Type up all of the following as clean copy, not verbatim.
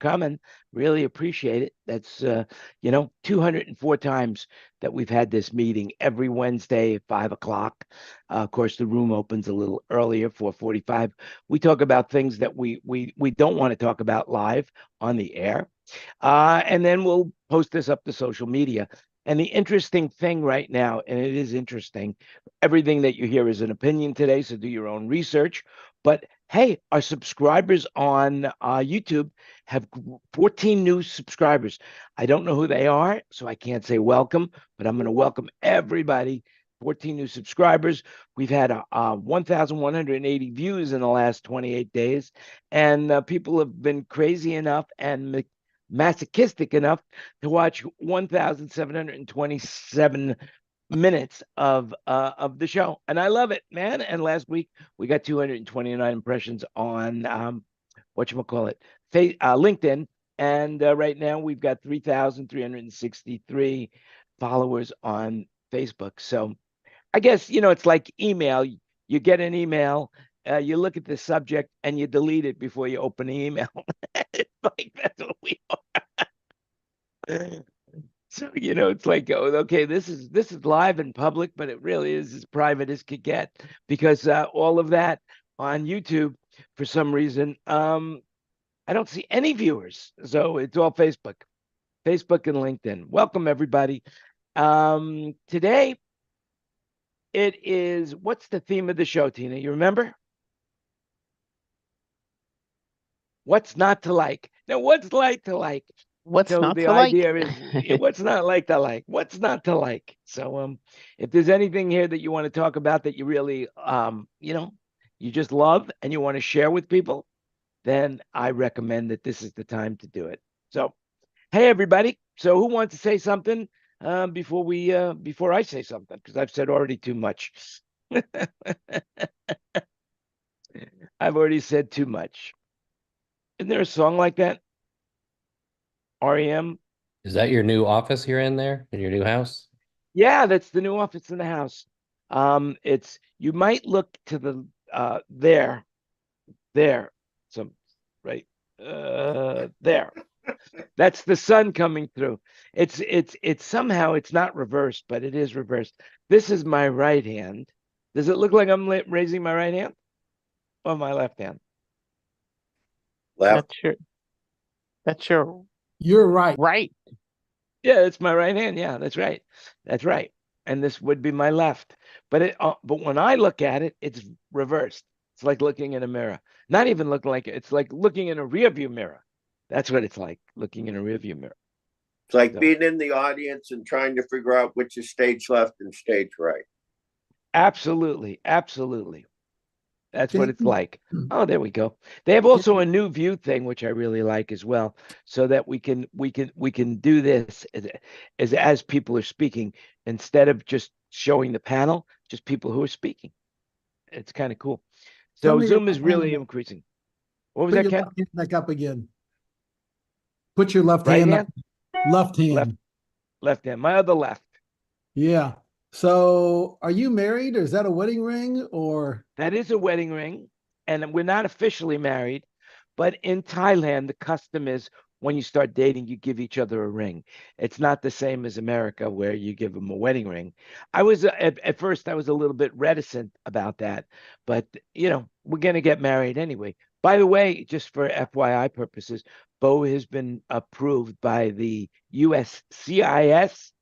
coming. Really appreciate it. That's 204 times that we've had this meeting every Wednesday at 5 o'clock. Of course, the room opens a little earlier, 4:45. We talk about things that we don't want to talk about live on the air, and then we'll post this up to social media. And the interesting thing right now, and it is interesting, everything that you hear is an opinion today, so do your own research. But hey, our subscribers on YouTube have 14 new subscribers. I don't know who they are, so I can't say welcome, but I'm going to welcome everybody. 14 new subscribers. We've had 1,180 views in the last 28 days, and people have been crazy enough and masochistic enough to watch 1,727 minutes of the show, and I love it, man. And last week we got 229 impressions on whatchamacallit, LinkedIn, and right now we've got 3,363 followers on Facebook. So I guess it's like email. You get an email, you look at the subject, and you delete it before you open the email. It's like that's what we are. So it's like, oh, okay, this is live in public, but it really is as private as could get, because all of that on YouTube, for some reason, I don't see any viewers. So it's all Facebook and LinkedIn. Welcome everybody. Today it is, what's the theme of the show, Tina? You remember? What's not to like? Now, what's like to like? What's So not the to like? idea is what's not like to like, what's not to like. So if there's anything here that you want to talk about that you really you just love and you want to share with people, then I recommend that this is the time to do it. So hey everybody. So who wants to say something before I say something? Because I've said already too much. I've already said too much. Isn't there a song like that? REM. Is that your new office you're in there in your new house? Yeah, that's the new office in the house. It's, you might look to the there, some right there. That's the sun coming through. It's somehow it's not reversed, but it is reversed. This is my right hand. Does it look like I'm raising my right hand or my left hand? Left. That's your You're right. right. Yeah, it's my right hand. Yeah, that's right. That's right. And this would be my left. But but when I look at it, it's reversed. It's like looking in a mirror. Not even looking like it. It's like looking in a rearview mirror. That's what it's like, looking in a rearview mirror. It's like being in the audience and trying to figure out which is stage left and stage right. Absolutely. Absolutely. That's what it's like. Oh, there we go. They have also a new view thing, which I really like as well, so that we can do this as people are speaking, instead of just showing the panel, just people who are speaking. It's kind of cool. So Zoom is really increasing. What was that, Ken? Left hand back up again. Put your left Right hand hand? up. Left hand. Left hand. My other left. Yeah. So are you married, or is that a wedding ring, or? That is a wedding ring, and we're not officially married, but in Thailand, the custom is when you start dating, you give each other a ring. It's not the same as America where you give them a wedding ring. I was at first I was a little bit reticent about that, but we're going to get married anyway. By the way, just for FYI purposes, Bo has been approved by the USCIS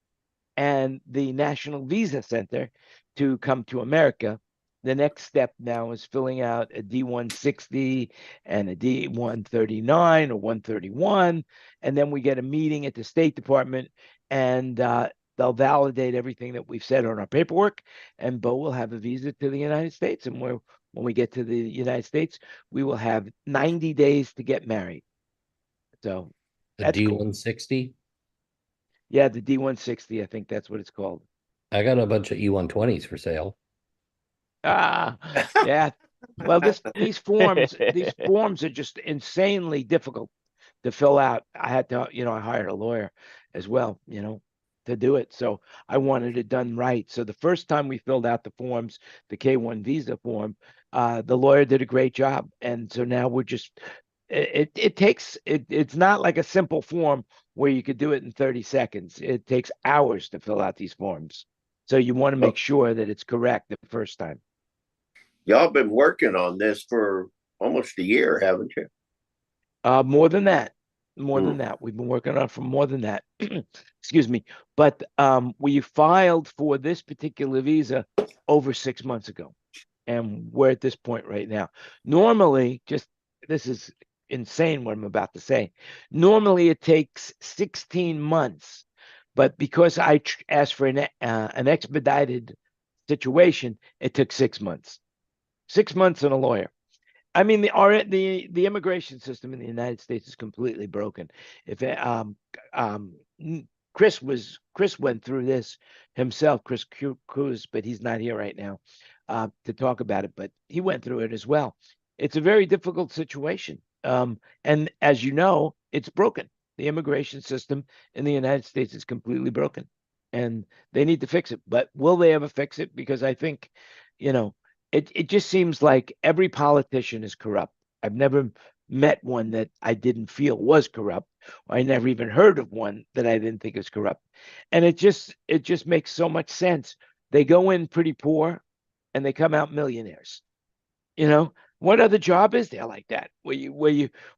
and the National Visa Center to come to America. The next step now is filling out a D-160 and a D-139 or 131, and then we get a meeting at the State Department, and they'll validate everything that we've said on our paperwork, and Bo will have a visa to the United States, and when we get to the United States, we will have 90 days to get married. So the D-160? Cool. Yeah, the D-160, I think that's what it's called. I got a bunch of E-120s for sale. Yeah. Well, these forms are just insanely difficult to fill out. I had to, I hired a lawyer as well, to do it. So I wanted it done right. So the first time we filled out the forms, the K-1 visa form, the lawyer did a great job. And so now we're just it takes it's not like a simple form where you could do it in 30 seconds. It takes hours to fill out these forms. So you want to make sure that it's correct the first time. Y'all been working on this for almost a year, haven't you? More than that. More Hmm. than that. We've been working on it for more than that. Excuse me. But we filed for this particular visa over 6 months ago. And we're at this point right now. Normally, this is insane what I'm about to say. Normally, it takes 16 months, but because I asked for an expedited situation, it took 6 months. 6 months and a lawyer. I mean, the immigration system in the United States is completely broken. If Chris went through this himself, Chris Cruz, but he's not here right now to talk about it. But he went through it as well. It's a very difficult situation, and as you know, it's broken. The immigration system in the United States is completely broken, and they need to fix it. But will they ever fix it? Because I think, you know, it just seems like every politician is corrupt. I've never met one that I didn't feel was corrupt. I never even heard of one that I didn't think was corrupt. And it just makes so much sense. They go in pretty poor and they come out millionaires. You know, what other job is there like that? Where you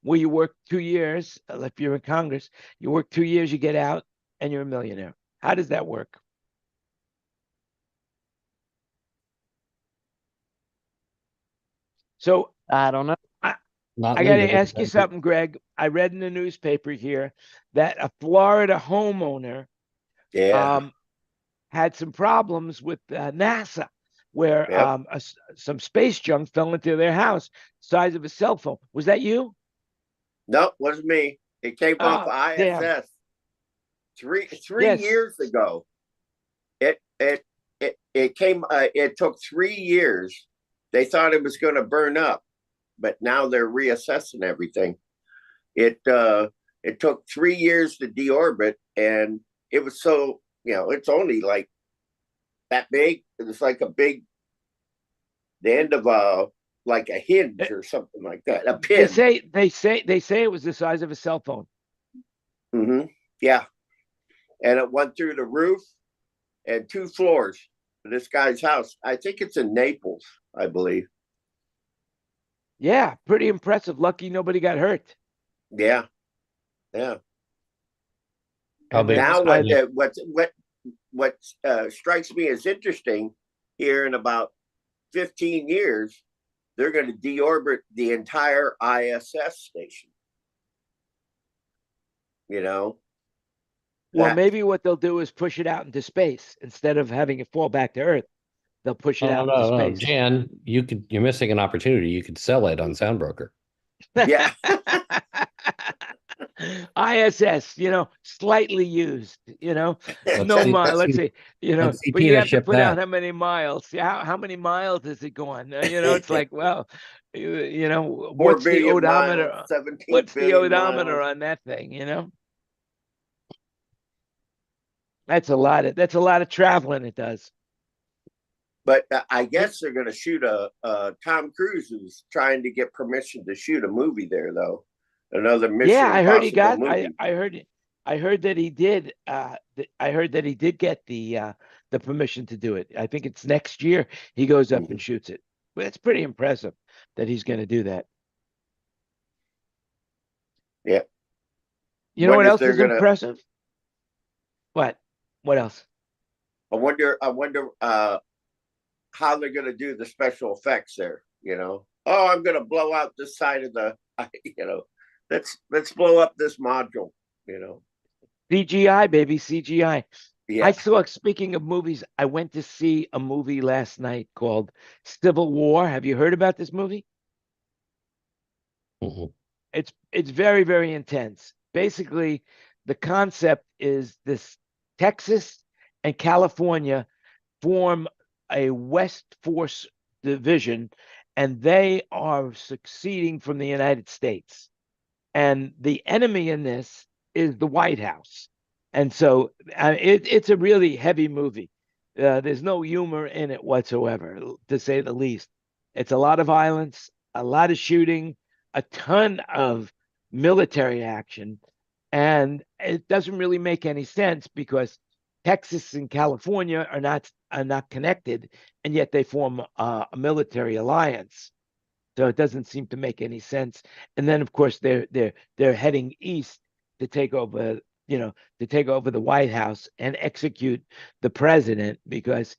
work 2 years, if you're in Congress, you work 2 years, you get out and you're a millionaire. How does that work? So I don't know. Not I got to legally. ask you something, Greg. I read in the newspaper here that a Florida homeowner Yeah. had some problems with NASA, where Yep. some space junk fell into their house, size of a cell phone. Was that you? No, wasn't me. It came off Oh, of damn. ISS three Yes. years ago. It came. It took 3 years. They thought it was going to burn up, but now they're reassessing everything. It took 3 years to deorbit, and it was so, it's only like that big. It was like the end of like a hinge or something like that. A pin. They say it was the size of a cell phone. Mm-hmm. Yeah, and it went through the roof and 2 floors of this guy's house. I think it's in Naples, I believe. Yeah, pretty impressive. Lucky nobody got hurt. Yeah, yeah. How And big? now Yeah. what strikes me as interesting here in about 15 years, they're going to deorbit the entire ISS station. Well, maybe what they'll do is push it out into space instead of having it fall back to Earth. They'll push it Oh, out into no, space. Jan, you're missing an opportunity. You could sell it on Soundbroker. Yeah. ISS, slightly used, no mile. Let's see, Let's see but you Tina have to ship put out that. how many miles. How many miles is it going? It's like, well, 4 what's the billion odometer? miles, 17 What's the billion odometer miles. on that thing? That's a lot of traveling it does. But I guess they're going to shoot Tom Cruise is trying to get permission to shoot a movie there, though. Another Mission Yeah, I heard he Impossible got. movie. I heard that he did. I heard that he did get the permission to do it. I think it's next year he goes up and shoots it. But it's pretty impressive that he's going to do that. Yeah. You know what Wonder if else they're is gonna. impressive? What? What else? I wonder how they're going to do the special effects there. Oh, I'm going to blow out this side of the. Let's blow up this module. CGI, baby, CGI. Yeah. Speaking of movies, I went to see a movie last night called Civil War. Have you heard about this movie? Mhm. It's very, very intense. Basically, the concept is this: Texas and California form a West Force division, and they are succeeding from the United States. And the enemy in this is the White House. And so it's a really heavy movie. There's no humor in it whatsoever, to say the least. It's a lot of violence, a lot of shooting, a ton of military action, and it doesn't really make any sense because Texas and California are not connected, and yet they form a military alliance. So it doesn't seem to make any sense. And then, of course, they're heading east to take over, to take over the White House and execute the president because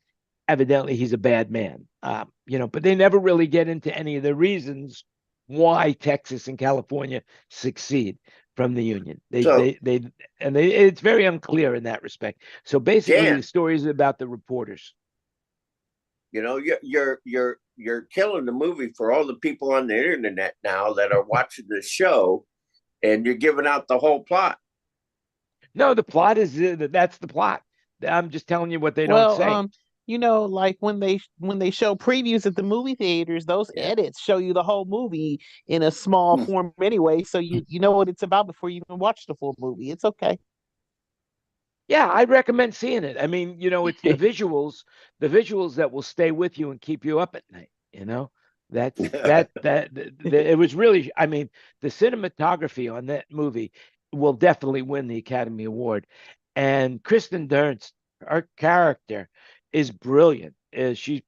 evidently he's a bad man. But they never really get into any of the reasons why Texas and California succeed from the union. So- It's very unclear in that respect. So basically, Dan. the story is about the reporters. You know, you're killing the movie for all the people on the internet now that are watching the show, and you're giving out the whole plot. No, the plot is that's the plot. I'm just telling you what they don't say. You know, like when they show previews at the movie theaters, those Yeah. edits show you the whole movie in a small form anyway, so you know what it's about before you even watch the full movie. It's okay. Yeah, I recommend seeing it. I mean, it's the visuals that will stay with you and keep you up at night. That's it was really. I mean, the cinematography on that movie will definitely win the Academy Award, and Kristen Dunst, her character, is brilliant. She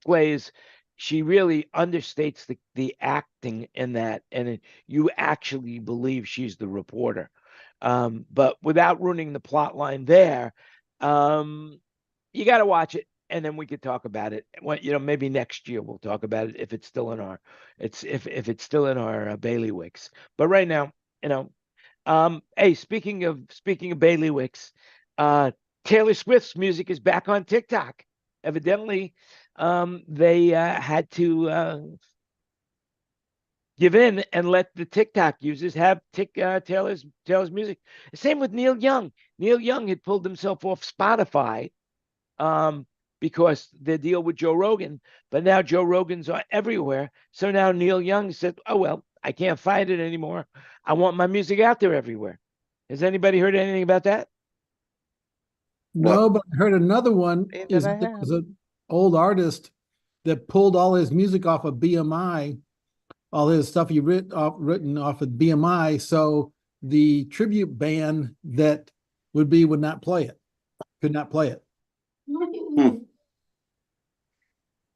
really understates the acting in that, and you actually believe she's the reporter. But without ruining the plot line there, you got to watch it, and then we could talk about it. Maybe next year we'll talk about it if it's still in our if it's still in our bailiwicks. But right now, hey, speaking of bailiwicks, Taylor Swift's music is back on TikTok. Evidently, they had to give in and let the TikTok users have Taylor's music. Same with Neil Young. Neil Young had pulled himself off Spotify because the deal with Joe Rogan, but now Joe Rogan's everywhere. So now Neil Young said, "Oh well, I can't find it anymore. I want my music out there everywhere." Has anybody heard anything about that? No, but I heard another one And is that I there have. was an old artist that pulled all his music off of BMI, all his stuff written off of BMI. So the tribute band that would not play it, could not play it.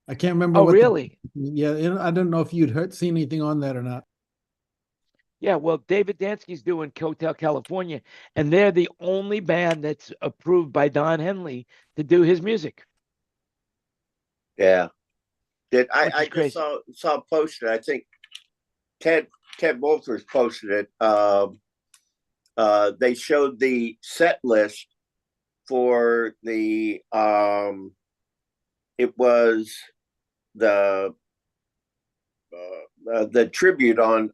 I can't remember Oh, what. really? I don't know if you'd seen anything on that or not. Yeah, well, David Dansky's doing Hotel California, and they're the only band that's approved by Don Henley to do his music. Yeah. Which I is just crazy. saw posted. I think Ted Wolters posted it. They showed the set list for the it was the tribute on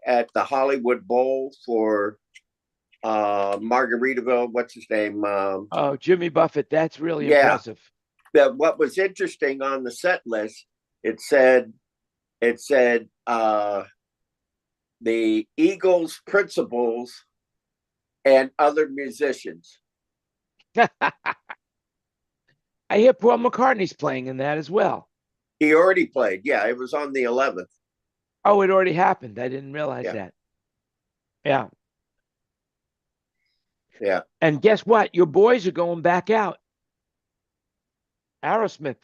at the Hollywood Bowl for Margaritaville. What's his name? Oh, Jimmy Buffett, that's really Yeah. impressive. What was interesting on the set list, it said the Eagles principals and other musicians. I hear Paul McCartney's playing in that as well. He already played. Yeah, it was on the 11th. Oh, it already happened. I didn't realize Yeah. that. Yeah. Yeah. And guess what? Your boys are going back out. Aerosmith.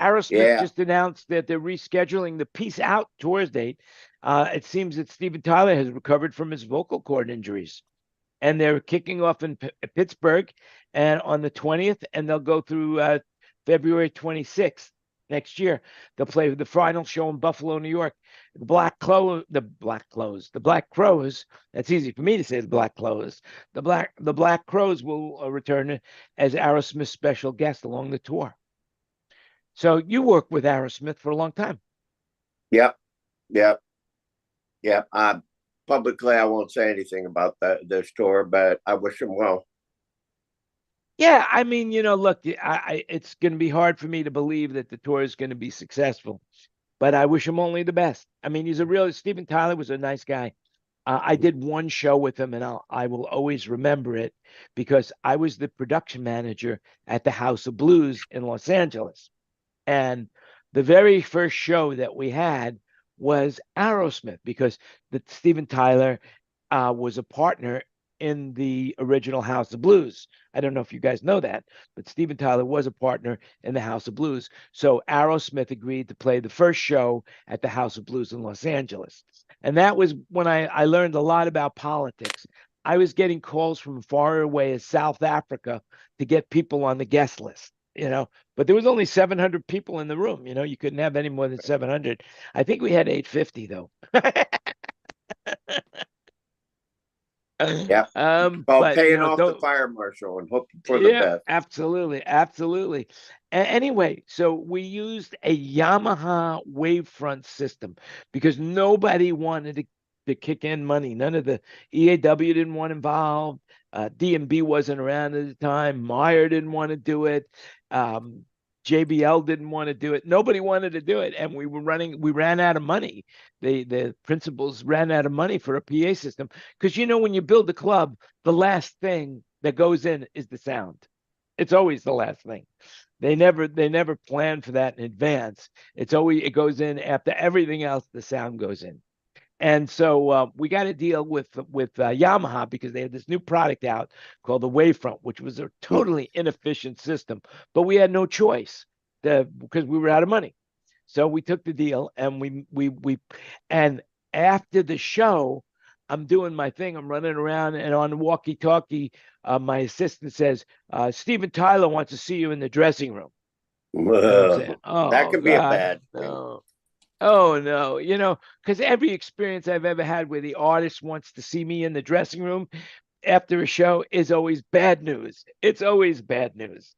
Yeah. Just announced that they're rescheduling the Peace Out tour date. It seems that Steven Tyler has recovered from his vocal cord injuries, and they're kicking off in Pittsburgh and on the 20th, and they'll go through February 26th next year. They'll play the final show in Buffalo, New York. The Black Crows. That's easy for me to say. The Black Crows. The Black Crows will return as Aerosmith's special guest along the tour. So you worked with Aerosmith for a long time. Yep. Publicly, I won't say anything about this tour, but I wish them well. Yeah, I mean, look, it's going to be hard for me to believe that the tour is going to be successful, but I wish him only the best. I mean, Steven Tyler was a nice guy. I did one show with him, and I will always remember it because I was the production manager at the House of Blues in Los Angeles. And the very first show that we had was Aerosmith, because Steven Tyler was a partner in the original House of Blues. I don't know if you guys know that, but Steven Tyler was a partner in the House of Blues. So Aerosmith agreed to play the first show at the House of Blues in Los Angeles. And that was when I learned a lot about politics. I was getting calls from far away as South Africa to get people on the guest list, but there was only 700 people in the room. You couldn't have any more than 700. I think we had 850 though. Yeah. Well, But paying off the don't. fire marshal and hoping for the Yeah, best. absolutely. Anyway, so we used a Yamaha wavefront system because nobody wanted to kick in money. None of the EAW didn't want involved. DMB wasn't around at the time. Meyer didn't want to do it. JBL didn't want to do it. Nobody wanted to do it, and we ran out of money. The principals ran out of money for a PA system because when you build a club, the last thing that goes in is the sound. It's always the last thing. They never plan for that in advance. It goes in after everything else. The sound goes in. And so we got to deal with Yamaha because they had this new product out called the Wavefront, which was a totally inefficient system. But we had no choice because we were out of money. So we took the deal, and and after the show, I'm doing my thing. I'm running around, and on the walkie-talkie, my assistant says, "Steven Tyler wants to see you in the dressing room." Saying, that could be a bad thing. No. Oh no, because every experience I've ever had where the artist wants to see me in the dressing room after a show is always bad news. It's always bad news.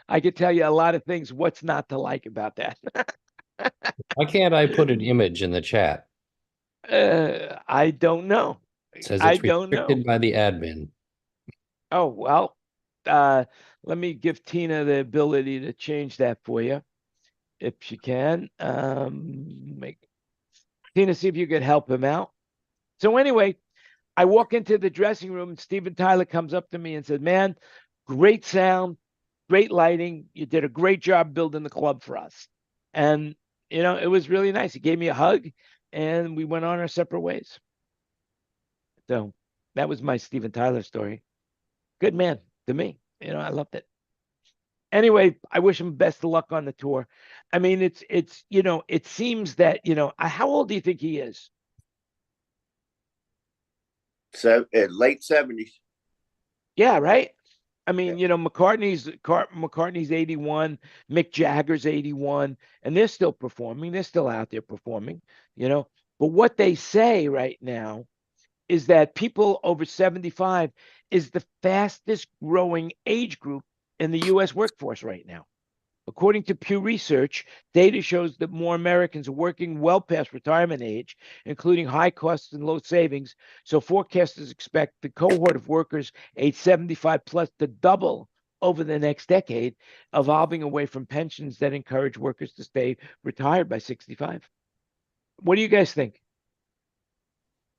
I could tell you a lot of things, what's not to like about that. Why can't I put an image in the chat? I don't know. It says I it's don't know. restricted by the admin. Oh, well, let me give Tina the ability to change that for you, if she can. Tina, see if you could help him out. So anyway, I walk into the dressing room, and Steven Tyler comes up to me and said, "Man, great sound, great lighting. You did a great job building the club for us." And, it was really nice. He gave me a hug, and we went on our separate ways. So that was my Steven Tyler story. Good man to me. I loved it. Anyway, I wish him best of luck on the tour. I mean, it seems that, how old do you think he is? So late 70s. Yeah, right. I mean, McCartney's 81, Mick Jagger's 81, and they're still performing. They're still out there performing, But what they say right now is that people over 75 is the fastest growing age group in the U.S. workforce right now. According to Pew Research, data shows that more Americans are working well past retirement age, including high costs and low savings. So forecasters expect the cohort of workers age 75 plus to double over the next decade, evolving away from pensions that encourage workers to stay retired by 65. What do you guys think?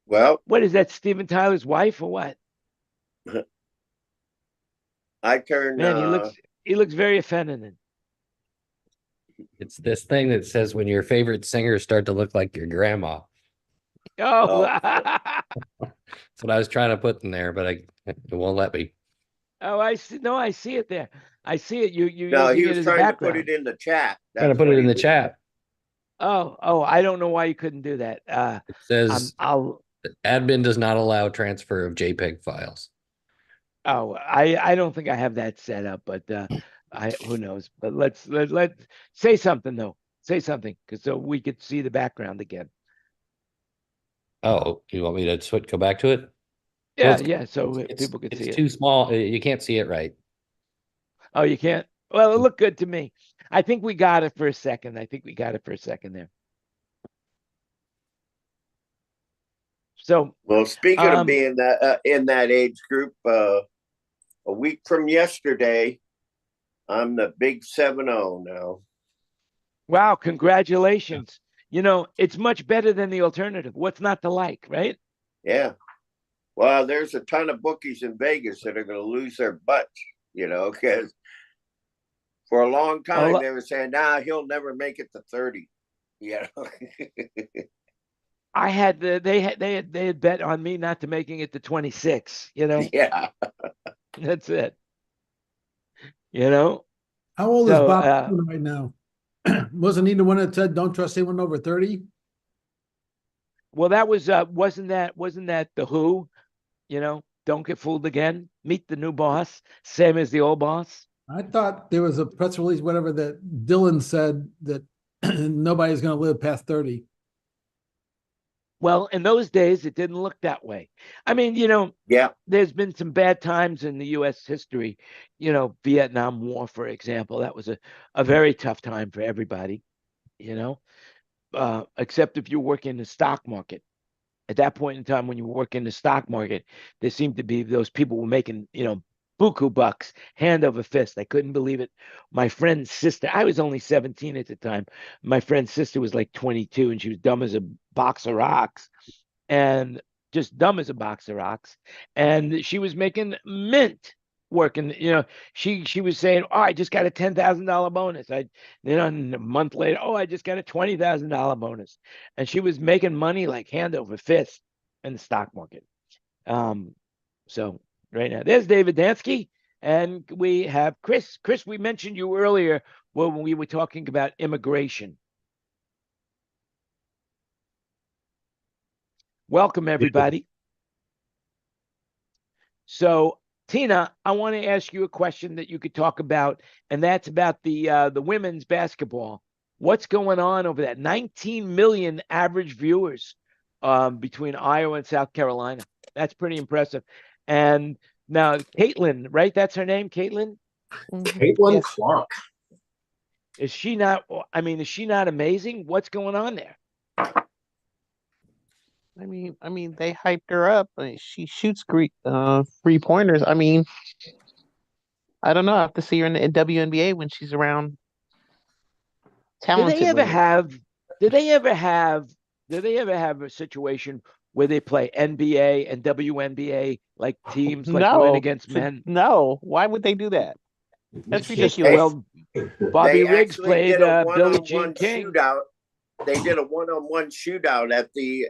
Well, what is that, Steven Tyler's wife or what? I turned. Man, he looks very effeminate. It's this thing that says when your favorite singers start to look like your grandma. Oh, That's what I was trying to put in there, but it won't let me. Oh, I see. No, I see it there. I see it. You No, using he it was as a trying to background. put it in the chat. Trying to put it in the chat. Oh, I don't know why you couldn't do that. It says I'll. admin does not allow transfer of JPEG files. Oh, I don't think I have that set up, but who knows? But let's say something though. Say something, because so we could see the background again. Oh, you want me to go back to it? Yeah, Well, yeah. So people could see it. It's too small. You can't see it right. Oh, you can't? Well, it looked good to me. I think we got it for a second. There. So, well, speaking of being that in that age group, a week from yesterday, I'm the big 7-0 now. wow, congratulations. It's much better than the alternative. What's not to like, right? Yeah. Well, there's a ton of bookies in Vegas that are going to lose their butts, because for a long time they were saying, he'll never make it to 30. Yeah. I had they had bet on me not to making it to 26. Yeah. That's it. You know. How old is So, Bob Dylan right now? Wasn't he the one that said, "Don't trust anyone over 30"? Well, that was wasn't that the Who? Don't get fooled again. Meet the new boss, same as the old boss. I thought there was a press release, whatever, that Dylan said that nobody's going to live past 30. Well, in those days, it didn't look that way. I mean, Yeah. there's been some bad times in the U.S. history. Vietnam War, for example, that was a very tough time for everybody. Except if you work in the stock market. At that point in time, when you work in the stock market, there seemed to be those people were making, buku bucks, hand over fist. I couldn't believe it. My friend's sister, I was only 17 at the time. My friend's sister was like 22, and she was dumb as a box of rocks, and just dumb as a box of rocks. And she was making mint working. She was saying, "Oh, I just got a $10,000 bonus." And a month later, "Oh, I just got a $20,000 bonus," and she was making money like hand over fist in the stock market. So right now, there's David Dansky, and we have Chris. Chris, we mentioned you earlier when we were talking about immigration. Welcome, everybody. So, Tina, I want to ask you a question that you could talk about, and that's about the women's basketball. What's going on over that? 19 million average viewers between Iowa and South Carolina. That's pretty impressive. And now, Caitlin, right? That's her name, Caitlin? Caitlin Yes. Clark. Is she not amazing? What's going on there? I mean, they hyped her up. She shoots great 3-pointers. I mean, I don't know. I have to see her in the WNBA when she's around. Did Talented they ever women. have? Did they ever have a situation where they play NBA and WNBA like teams like women against men? No, why would they do that? That's Just ridiculous. well, Bobby They Riggs actually played did a Billie Jean one-on-one King. shootout. They did a one-on-one shootout at the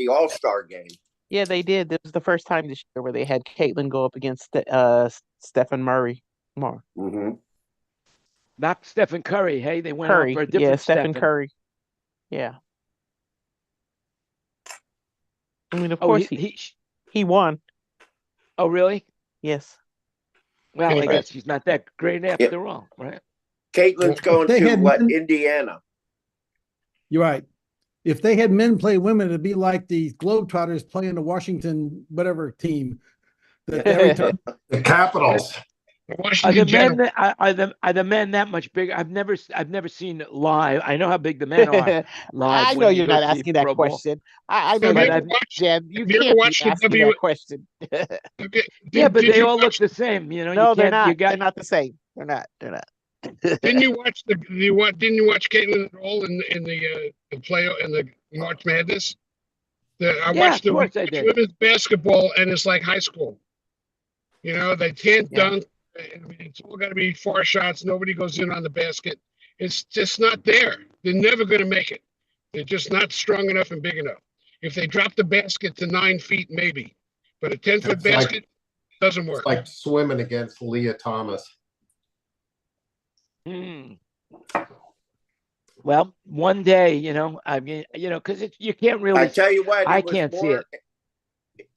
All-Star game. Yeah, they did. This was the first time this year where they had Caitlin go up against Stephen Murray. Mm-hmm. Not Stephen Curry. Hey, they went Curry. out for a different Stephen Curry. Yeah. I mean, of course he won. Oh, really? Yes. Well, I Anyway. guess he's not that great after all, right? Caitlin's going they to had what? men- Indiana. You're right. If they had men play women, it'd be like the Globetrotters playing the Washington whatever team. That every time The Capitals. Are Washington the General. men are the men that much bigger? I've never seen it live. I know how big the men are live. I when know you you're go not see asking that Pro Bowl. question. I know Have you you, ever watched? Jen. You Have you ever can't be watched the asking W? that question. Yeah, but Did they you all look watch? the same. You No, they're can't. not. You got. They're not the same. They're not. They're not. Didn't you watch the? Didn't you watch Caitlin at all in the play in the March Madness? I Yeah, watched of course I watch did. women's basketball, and it's like high school. They can't Yeah. dunk. I mean, it's all got to be far shots. Nobody goes in on the basket. It's just not there. They're never going to make it. They're just not strong enough and big enough. If they drop the basket to 9 feet, maybe, but a 10-foot It's like- basket doesn't It's work. like swimming against Leah Thomas. Hmm. Well, one day, I mean, because you can't really. I tell you what, I it was can't see more, it.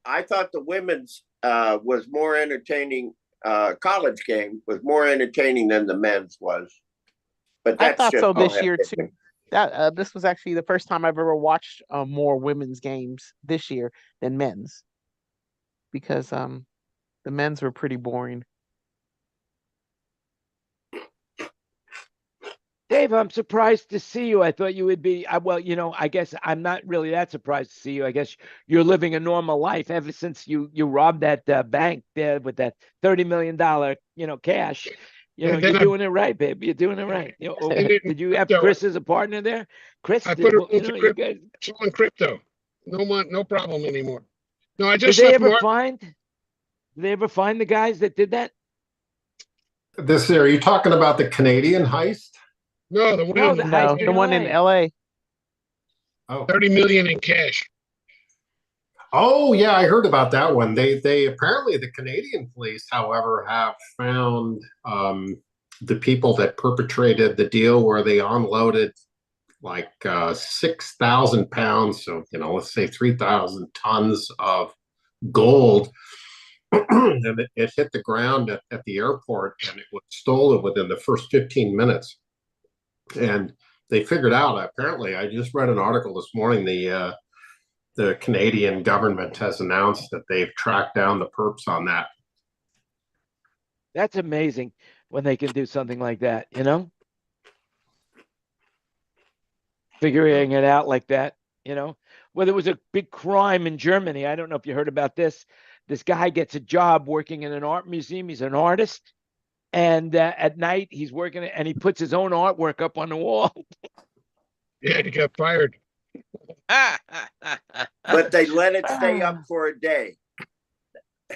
I thought the women's was more entertaining. College game was more entertaining than the men's was. But I that's thought just so my this year too. opinion. That this was actually the first time I've ever watched more women's games this year than men's, because the men's were pretty boring. Dave, I'm surprised to see you. I thought you would be. Well, I guess I'm not really that surprised to see you. I guess you're living a normal life ever since you robbed that bank there with that $30 million, cash. You're doing it right, babe. You're doing it right. Did you have Chris as a partner there? Chris, I put it into you crypto. guys. It's all in crypto. No problem anymore. No, I Did just they left ever Mark. find? Did they ever find the guys that did that? Are you talking about the Canadian heist? No, the one No, in the No, heist in the one in LA. LA. Oh. 30 million in cash. Oh yeah, I heard about that one. They apparently the Canadian police, however, have found the people that perpetrated the deal where they unloaded like 6,000 pounds, so let's say 3,000 tons of gold, and it hit the ground at the airport, and it was stolen within the first 15 minutes. And they figured out, apparently, I just read an article this morning, the Canadian government has announced that they've tracked down the perps on that. That's amazing when they can do something like that, you know? Figuring it out like that, you know? Well, there was a big crime in Germany. I don't know if you heard about this. This guy gets a job working in an art museum. He's an artist. And at night, he's working and he puts his own artwork up on the wall. Yeah, he got fired. But they let it stay up for a day.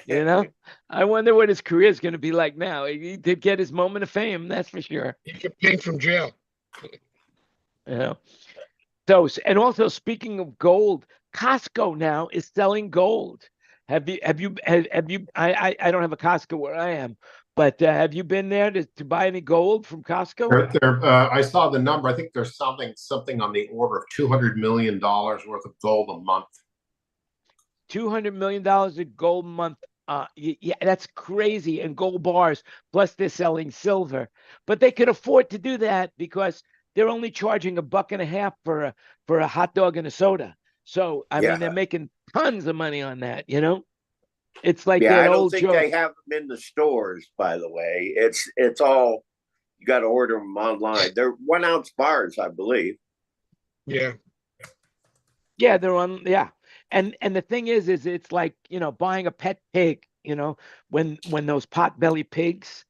You know, I wonder what his career is going to be like now. He did get his moment of fame, that's for sure. He can paint from jail. You know, so and also speaking of gold, Costco now is selling gold. I don't have a Costco where I am, but have you been there to buy any gold from Costco? I saw the number. I think there's something on the order of $200 million worth of gold a month. $200 million of gold a month. Yeah, that's crazy. And gold bars, plus they're selling silver, but they could afford to do that because they're only charging $1.50 for a hot dog and a soda. So I mean, they're making tons of money on that. You know, it's like that I don't old think joke. they have them in the stores. By the way, it's all you got to order them online. They're 1 ounce bars, I believe. Yeah. Yeah, they're on. Yeah. And the thing is it's like, buying a pet pig, when those pot-bellied pigs.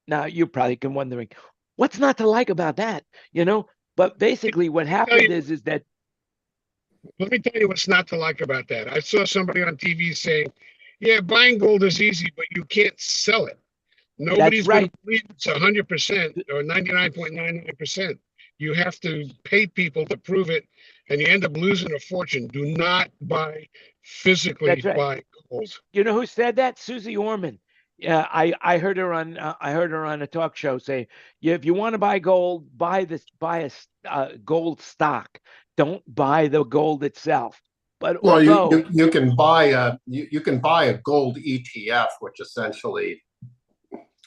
Now you probably can wondering, what's not to like about that, But basically what happened is that. Let me tell you what's not to like about that. I saw somebody on TV saying, yeah, buying gold is easy, but you can't sell it. Nobody's going to believe it's 100% or 99.99%. You have to pay people to prove it, and you end up losing a fortune. Do not physically buy gold. You know who said that? Susie Orman. Yeah, I heard her on a talk show say, yeah, if you want to buy gold, buy a gold stock. Don't buy the gold itself. But you can buy a gold ETF, which essentially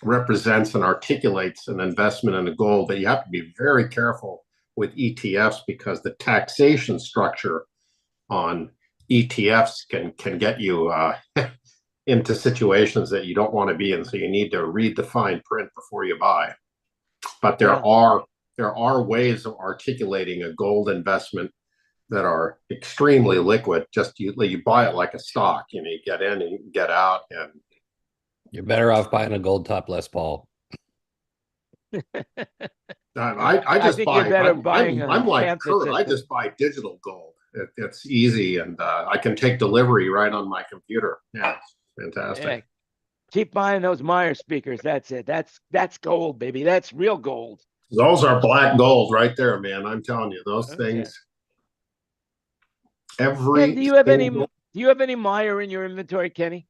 represents and articulates an investment in a gold, but you have to be very careful with ETFs because the taxation structure on ETFs can get you into situations that you don't want to be in. So you need to read the fine print before you buy. But there are ways of articulating a gold investment that are extremely liquid. Just you buy it like a stock. You get in and you get out, and you're better off buying a gold top Les Paul. I just buy. I'm like Kurt. System. I just buy digital gold. It's easy, and I can take delivery right on my computer. Yeah, it's fantastic. Yeah. Keep buying those Meyer speakers. That's it. That's gold, baby. That's real gold. Those are black gold right there, man. I'm telling you, those things. Do you have any Meyer in your inventory, Kenny?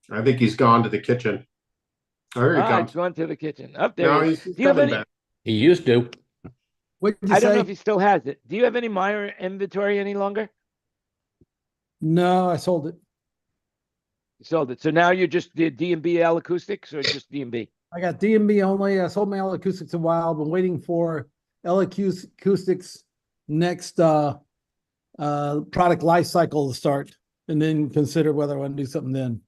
I think he's gone to the kitchen. There he comes. He's gone to the kitchen. Up there. No, he's coming back. He used to. I don't know if he still has it. Do you have any Meyer inventory any longer? No, I sold it. You sold it. So now you're just the D&B L Acoustics or just D&B? I got D&B only. I sold my L Acoustics a while. Been waiting for L Acoustics next product life cycle to start, and then consider whether I want to do something then.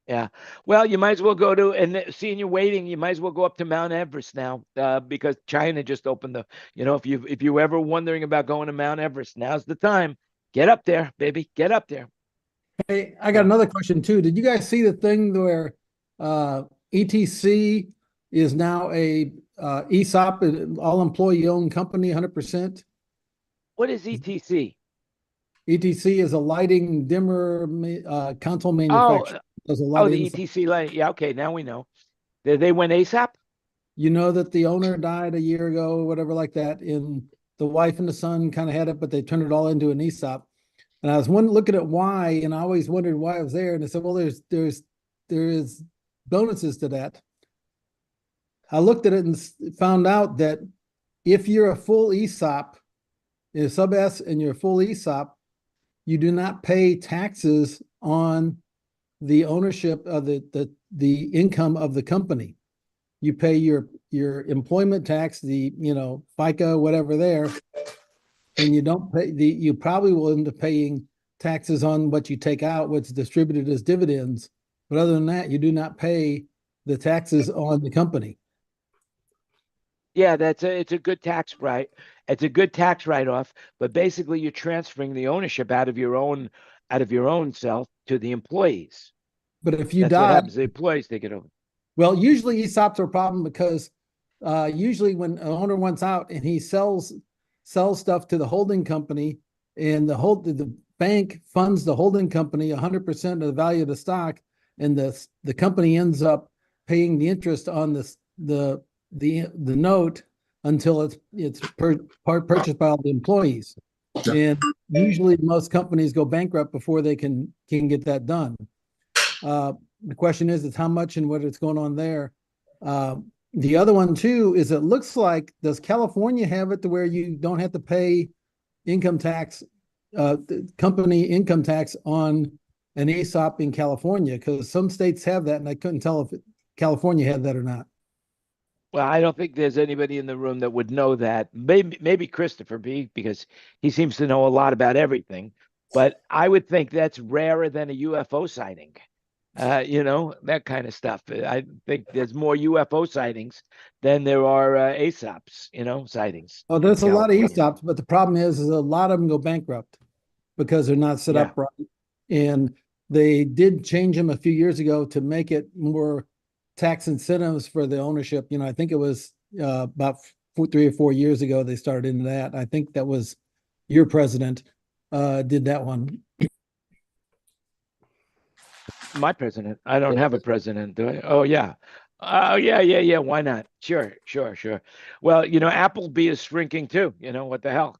Yeah. Well, you might as well go to, and seeing you waiting, you might as well go up to Mount Everest now, because China just opened if you ever wondering about going to Mount Everest, now's the time. Get up there, baby. Get up there. Hey, I got another question too. Did you guys see the thing where ETC is now a ESOP, an all employee owned company, 100%? What is ETC? ETC is a lighting dimmer console manufacturer. The ETC light. Yeah, okay, now we know. They went ASAP? you know that the owner died a year ago, whatever like that, and the wife and the son kind of had it, but they turned it all into an ESOP. And I was looking at why, and I always wondered why it was there. And I said, well, there is bonuses to that. I looked at it and found out that if you're a full ESOP, a sub S and you're a full ESOP, you do not pay taxes on the ownership of the income of the company. You pay your employment tax, the FICA, whatever there, and you don't pay you probably will end up paying taxes on what you take out, what's distributed as dividends. But other than that, you do not pay the taxes on the company. Yeah, it's a good tax it's a good tax write-off, but basically you're transferring the ownership out of your own self to the employees. But if you That's what die, happens. The employees take it over. well, usually ESOPs are a problem because usually when an owner wants out and he sells stuff to the holding company, and the bank funds the holding company 100% of the value of the stock, and the company ends up paying the interest on the note until it's purchased by all the employees. And usually most companies go bankrupt before they can get that done. The question is how much and what is going on there. The other one too is it looks like, does California have it to where you don't have to pay income tax, company income tax on an ESOP in California? Because some states have that, and I couldn't tell if California had that or not. Well, I don't think there's anybody in the room that would know that. Maybe Christopher B, because he seems to know a lot about everything. But I would think that's rarer than a UFO sighting. That kind of stuff. I think there's more UFO sightings than there are ASOPs, sightings. Oh, there's a lot of California. ESOPs, but the problem is a lot of them go bankrupt because they're not set up right. And they did change them a few years ago to make it more tax incentives for the ownership. I think it was about 3 or 4 years ago they started into that. I think that was your president did that one. My president. I don't have a president, do I? Oh, yeah. Oh, yeah. Why not? Sure. Well, Applebee is shrinking too. What the hell?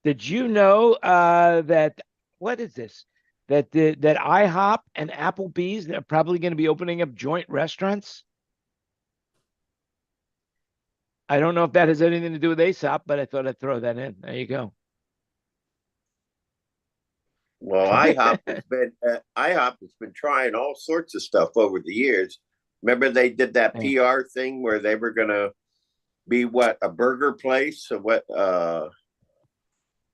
Did you know that, what is this? That IHOP and Applebee's are probably going to be opening up joint restaurants? I don't know if that has anything to do with ASOP, but I thought I'd throw that in. There you go. Well, IHOP has been trying all sorts of stuff over the years. Remember they did that PR thing where they were gonna be a burger place? Or what?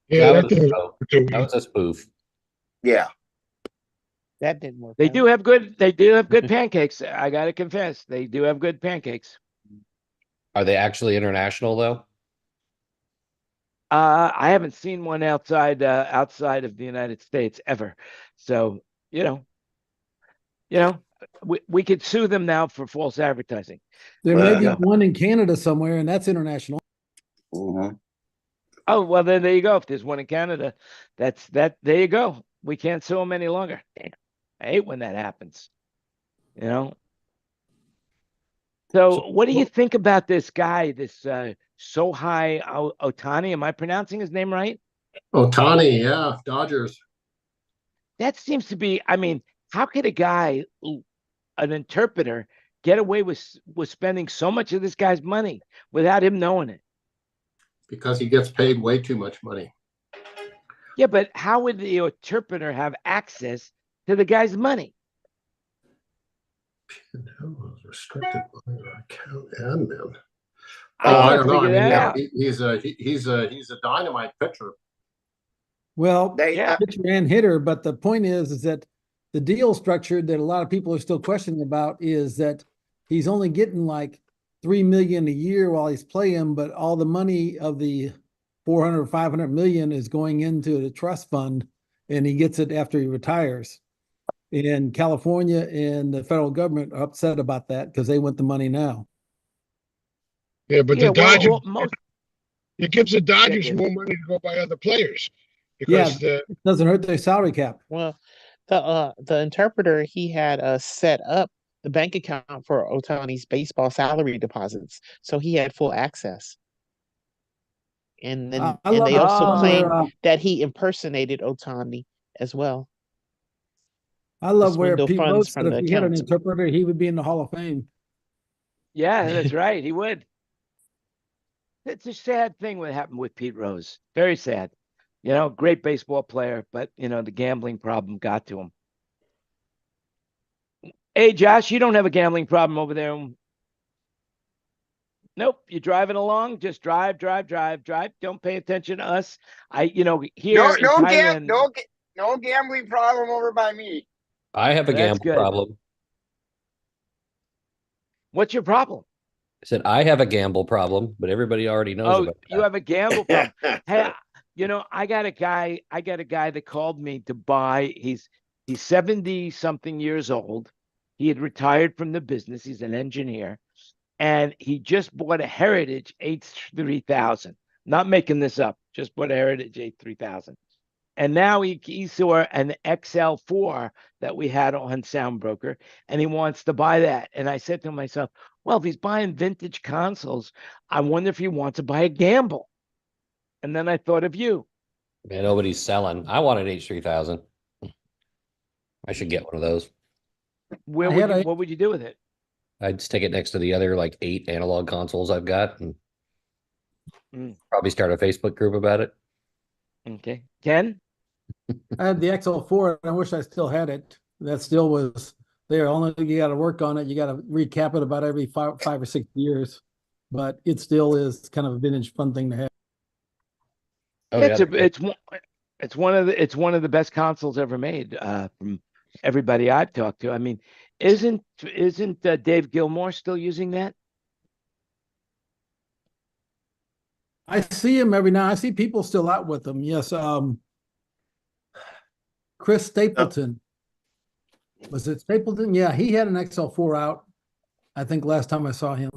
Yeah, that was a spoof. Yeah, That didn't work. They do have good pancakes. I gotta confess, they do have good pancakes. Are they actually international though? I haven't seen one outside of the United States ever. So, we could sue them now for false advertising. There may be one in Canada somewhere, and that's international. Mm-hmm. Oh, well, then there you go. If there's one in Canada, there you go. We can't sue them any longer. Damn. I hate when that happens. So what do you think about this guy, this Sohei Otani? Am I pronouncing his name right? Otani, yeah, Dodgers. That seems to be, how could a guy, an interpreter, get away with spending so much of this guy's money without him knowing it? Because he gets paid way too much money. Yeah, but how would the interpreter have access to the guy's money? Restricted by your account admin. I don't know. that he's a dynamite pitcher. Well, Yeah. pitcher and hitter, but the point is that the deal structure that a lot of people are still questioning about is that he's only getting like $3 million a year while he's playing, but all the money of the 400 or 500 million is going into the trust fund, and he gets it after he retires. And California and the federal government are upset about that because they want the money now. Yeah, but the Dodgers, most, it gives the Dodgers Yeah. more money to go buy other players because It doesn't hurt their salary cap. Well, the interpreter he had set up the bank account for Otani's baseball salary deposits, so he had full access. And then I and love they the also one claim where that he impersonated Otani as well. I love to where swindle Pete funds Rose from said the if he had an accounts. interpreter, he would be in the Hall of Fame. Yeah, that's right. He would. It's a sad thing what happened with Pete Rose. Very sad. You know, great baseball player, but you know, the gambling problem got to him. Hey, Josh, you don't have a gambling problem over there. Nope, you're driving along. Just drive. Don't pay attention to us. Here in Thailand, No gambling problem over by me. I have a that's gamble good. problem. What's your problem? I said I have a gamble problem, but everybody already knows Oh, about you that. have a gamble problem. Hey, I got a guy that called me to buy. He's 70 something years old. He had retired from the business. He's an engineer. And he just bought a Heritage H3000. Not making this up. Just bought a Heritage H3000. And now he saw an XL4 that we had on Soundbroker, and he wants to buy that. And I said to myself, well, if he's buying vintage consoles, I wonder if he wants to buy a gamble. And then I thought of you. Man, nobody's selling. I want an H3000. I should get one of those. What would you do with it? I'd stick it next to the other like 8 analog consoles I've got and probably start a Facebook group about it. Okay. Ken? I had the XL4 and I wish I still had it. That still was there. Only thing you got to work on it. You got to recap it about every five or 6 years, but it still is kind of a vintage fun thing to have. Oh, It's one of the best consoles ever made from everybody I've talked to. I mean, isn't Dave Gilmore still using that? I see him every now. I see people still out with them. Yes. Chris Stapleton. Was it Stapleton? Yeah, he had an XL4 out, I think, last time I saw him.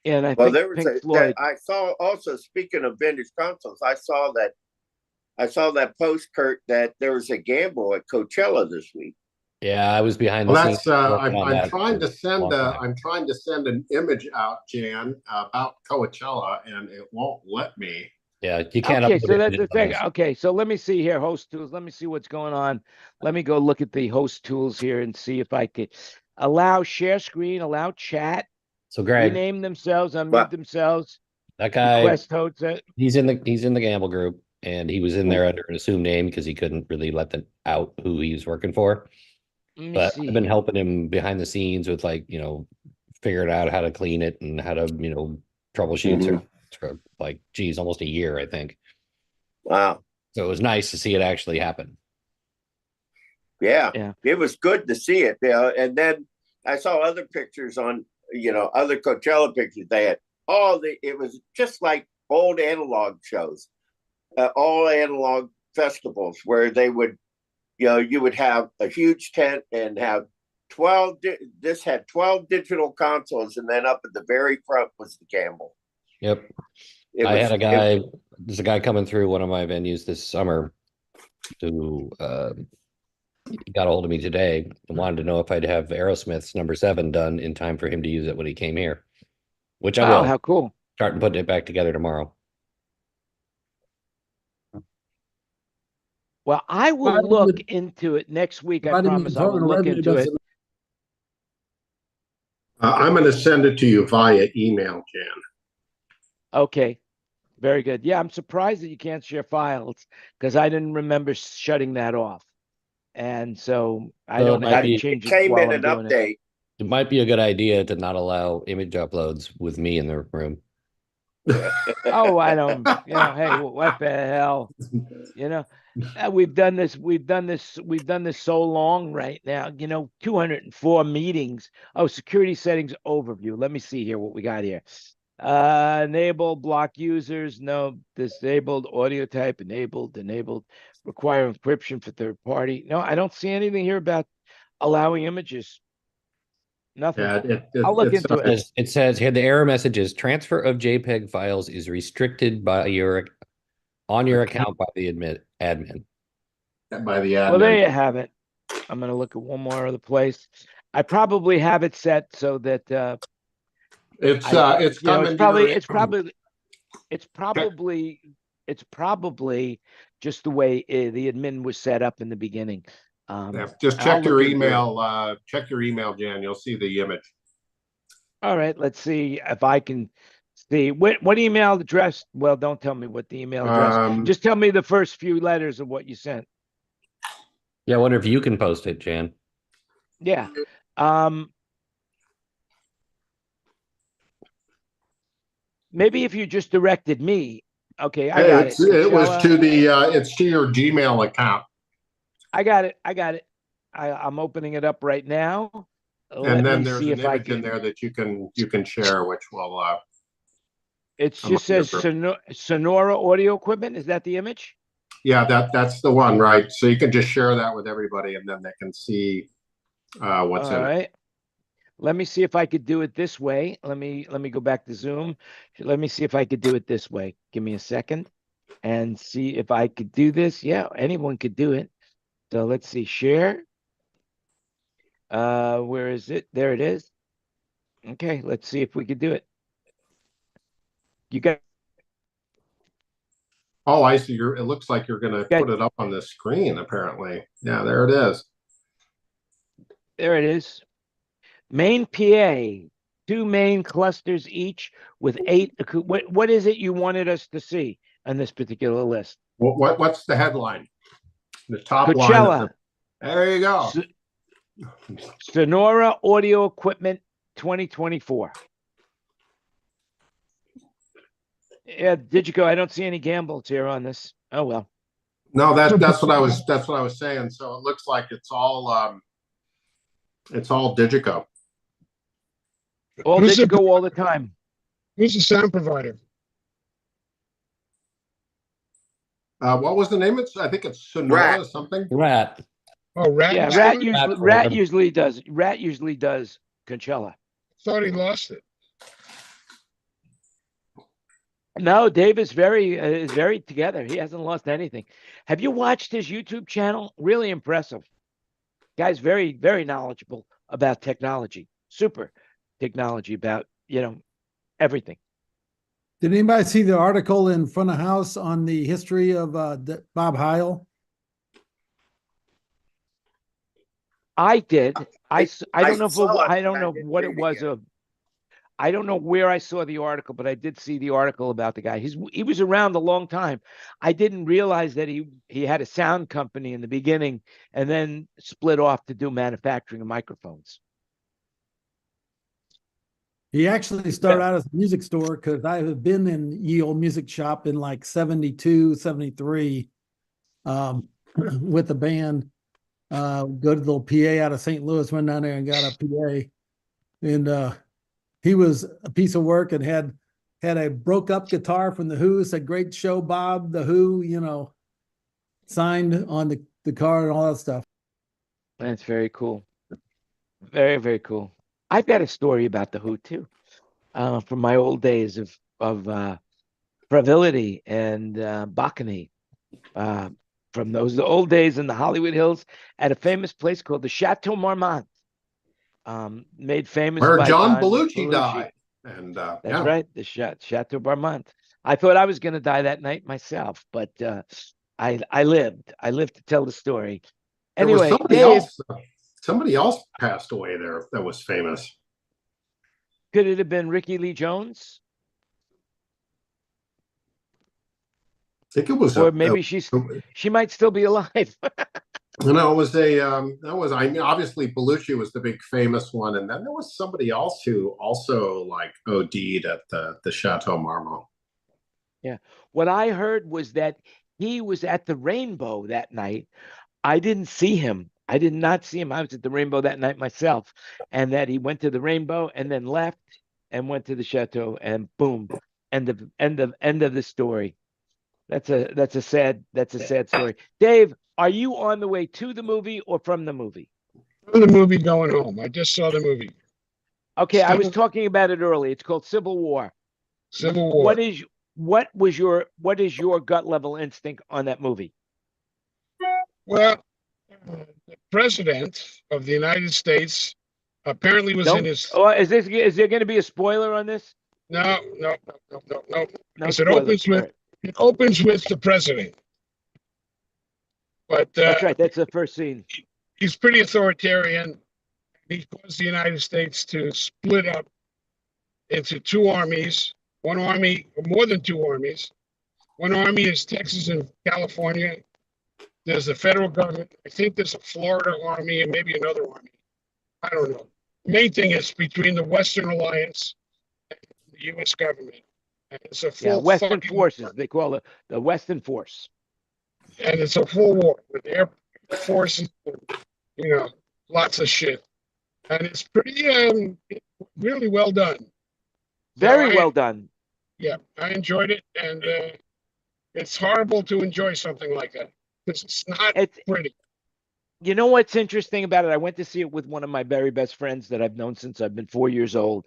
And I Well, think there was Pink Floyd. I saw also, speaking of vintage consoles, I saw that post, Kurt, that there was a gamble at Coachella this week. Yeah, I was behind the Well, scenes. that's I'm trying to send an image out, Jan, about Coachella, and it won't let me. Yeah, you can't. Okay, upload so it that's to the thing. those. Okay, so let me see here, host tools. Let me see what's going on. Let me go look at the host tools here and see if I could allow share screen, allow chat, So Greg, rename themselves, unmute What? themselves, that guy, request host. he's in the gamble group, and he was in there under an assumed name because he couldn't really let them out who he was working for. Let me But see I've been here. helping him behind the scenes with figuring out how to clean it and how to troubleshoot Mhm. for like almost a year, I think. Wow. So it was nice to see it actually happen. Yeah. It was good to see it. And then I saw other pictures on, other Coachella pictures. They had it was just like old analog shows, all analog festivals where they would, you would have a huge tent and have 12, this had 12 digital consoles. And then up at the very front was the gamble. Yep. There's a guy coming through one of my venues this summer who got a hold of me today and wanted to know if I'd have Aerosmith's number 7 done in time for him to use it when he came here, which I will. Oh, how cool. Start putting it back together tomorrow. Well, I will look into it next week. I promise I will look into it. I'm going to send it to you via email, Jan. Okay. Very good. Yeah, I'm surprised that you can't share files because I didn't remember shutting that off. And so I don't have to change it while I'm doing it. It might be a good idea to not allow image uploads with me in the room. Oh, I don't, hey, what the hell? We've done this so long right now, 204 meetings. Oh, security settings overview. Let me see here what we got here. Enable block users, no, disabled audio type, enabled, require encryption for third party. No, I don't see anything here about allowing images. Nothing. Yeah, I'll look into it. It says here the error message is transfer of JPEG files is restricted on your account by the admin. By the admin. Well, there you have it. I'm going to look at one more other place. I probably have it set so that It's you know, coming to your it's probably just the way the admin was set up in the beginning. just I'll check your look into it. email. Check your email, Jan. You'll see the image. All right, let's see if I can see what email address. Well, don't tell me what the email address. Just tell me the first few letters of what you sent. Yeah, I wonder if you can post it, Jan. Yeah. Maybe if you just directed me. Okay, I got it. It was to the it's to your Gmail account. I got it. I'm opening it up right now. And then there's an image in there that you can share, which will it just says Sonora audio equipment. Is that the image? Yeah, that's the one, right? So you can just share that with everybody, and then they can see what's in it. All right. Let me see if I could do it this way. Let me go back to Zoom. Let me see if I could do it this way. Give me a second and see if I could do this. Yeah, anyone could do it. So let's see, share. Where is it? There it is. Okay, let's see if we could do it. You got. Oh, I see. It looks like you're going to put it up on the screen, apparently. Yeah, there it is. There it is. Main PA, 2 main clusters each with 8. What is it you wanted us to see on this particular list? What's the headline? The top Coachella. line. There you go. Sonora Audio Equipment 2024. Yeah, did you go? I don't see any gambles here on this. Oh well. No, that's what I was saying. So it looks like it's all Digico. All Digico all the time. Who's the sound provider? What was the name? I think it's Sonora or something. Rat. Oh, Rat. Yeah, Rat usually does Coachella. Thought he lost it. No, Dave is very together. He hasn't lost anything. Have you watched his YouTube channel? Really impressive. Guy's very, very knowledgeable about technology. Super technology about, everything. Did anybody see the article in Front of House on the history of Bob Heil? I did. I don't know what it was. I don't know where I saw the article, but I did see the article about the guy. He was around a long time. I didn't realize that he had a sound company in the beginning and then split off to do manufacturing of microphones. He actually started out as a music store because I have been in Ye Olde Music Shop in like 72, 73 with a band. Go to the little PA out of St. Louis, went down there and got a PA. And he was a piece of work and had a broke up guitar from the Who. Said, "Great show, Bob." The Who, signed on the car and all that stuff. That's very cool. Very, very cool. I've got a story about the Who too, from my old days of frivolity and bacchany, from those old days in the Hollywood Hills at a famous place called the Chateau Marmont, made famous where by John Belushi died. And that's right, the Chateau Marmont. I thought I was going to die that night myself, but I lived to tell the story. Anyway, somebody else passed away there that was famous. Could it have been Ricky Lee Jones? I think it was, or maybe she might still be alive. No, it was obviously Belushi was the big famous one, and then there was somebody else who also like OD'd at the Chateau Marmont. Yeah, what I heard was that he was at the Rainbow that night. I didn't see him. I did not see him. I was at the Rainbow that night myself, and that he went to the Rainbow and then left and went to the Chateau, and boom, end of the story. That's a sad story. Dave, are you on the way to the movie or from the movie? From the movie, going home. I just saw the movie. Okay, I was talking about it earlier. It's called Civil War. Civil War. What is your gut level instinct on that movie? Well, the president of the United States apparently was in his. Oh, is there going to be a spoiler on this? No. No Because spoilers. it opens with the president. But That's right. That's the first scene. He's pretty authoritarian. He caused the United States to split up into two armies. One army, or more than two armies. One army is Texas and California. There's the federal government. I think there's a Florida army and maybe another army. I don't know. Main thing is between the Western Alliance and the U.S. government. And it's a full Western forces. They call it the Western Force. And it's a full war with air forces, and, lots of shit. And it's pretty, really well done. Very well done. Yeah, I enjoyed it, and it's horrible to enjoy something like that because it's not pretty. You know what's interesting about it? I went to see it with one of my very best friends that I've known since I've been 4 years old.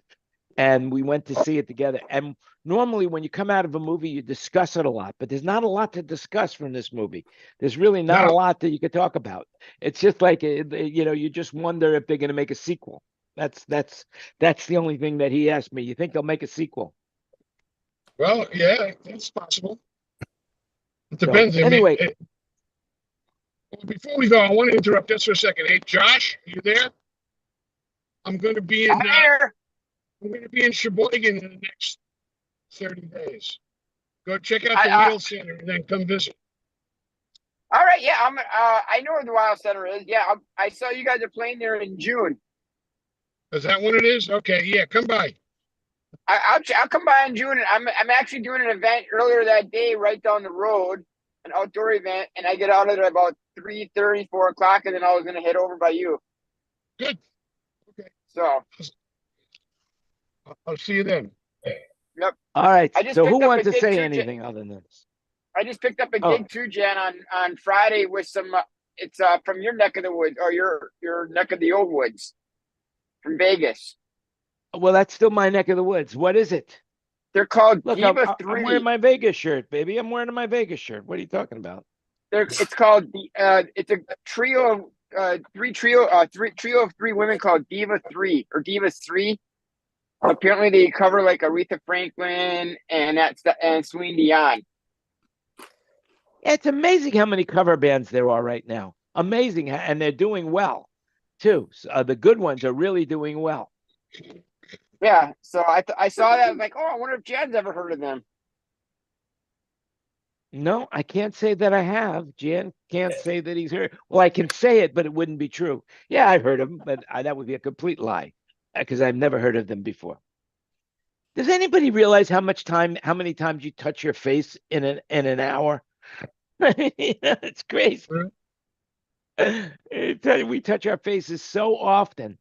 And we went to see it together. And normally when you come out of a movie, you discuss it a lot, but there's not a lot to discuss from this movie. There's really not a lot that you could talk about. It's just like, you just wonder if they're going to make a sequel. That's the only thing that he asked me. You think they'll make a sequel? Well, yeah, that's possible. It depends. So, anyway. Before we go, I want to interrupt just for a second. Hey, Josh, are you there? I'm going to be in Sheboygan in the next 30 days. Go check out the Wheel Center and then come visit. All right, yeah, I know where the Wheel Center is. Yeah, I saw you guys are playing there in June. Is that what it is? Okay, yeah, come by. I'll come by in June. And I'm actually doing an event earlier that day right down the road, an outdoor event, and I get out of there about 3:30, 4 o'clock, and then I was going to head over by you. Good. Okay. So I'll see you then. Yep. All right. So who wants to say anything other than this? I just picked up a gig too, Jan, on Friday with some. It's from your neck of the woods, or your neck of the old woods, from Vegas. Well, that's still my neck of the woods. What is it? They're called Look, Diva 3. I'm wearing my Vegas shirt, baby. I'm wearing my Vegas shirt. What are you talking about? It's called it's a trio of trio of three women called Diva 3 or Divas 3. Apparently, they cover like Aretha Franklin and Celine Dion. Yeah, it's amazing how many cover bands there are right now. Amazing, and they're doing well too. So, the good ones are really doing well. Yeah, so I saw that. I was like, oh, I wonder if Jan's ever heard of them. No, I can't say that I have. Jan can't say that he's heard. Well, I can say it, but it wouldn't be true. Yeah, I've heard of them, but that would be a complete lie because I've never heard of them before. Does anybody realize how many times you touch your face in an hour? It's crazy. We touch our faces so often.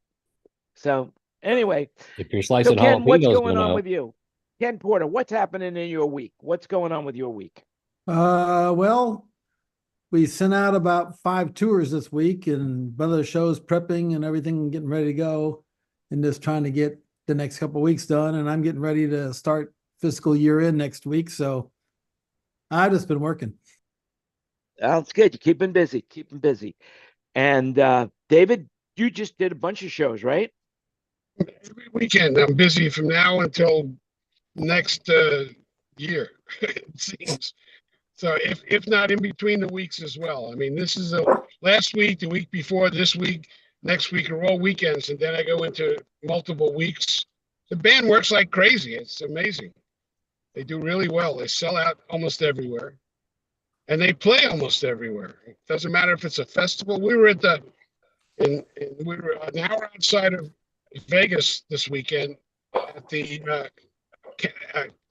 So anyway, if you're slicing Ken, jalapenos, what's going on with you? Ken Porter, what's happening in your week? What's going on with your week? Well, we sent out about 5 tours this week and other shows prepping and everything, getting ready to go and just trying to get the next couple of weeks done. And I'm getting ready to start fiscal year end next week. So I've just been working. That's good. You're keeping busy. And David, you just did a bunch of shows, right? Every weekend. I'm busy from now until next year, it seems. So if not in between the weeks as well. I mean, this is last week, the week before, this week, next week are all weekends, and then I go into multiple weeks. The band works like crazy. It's amazing. They do really well. They sell out almost everywhere, and they play almost everywhere. It doesn't matter if it's a festival. We were we were an hour outside of Vegas this weekend at the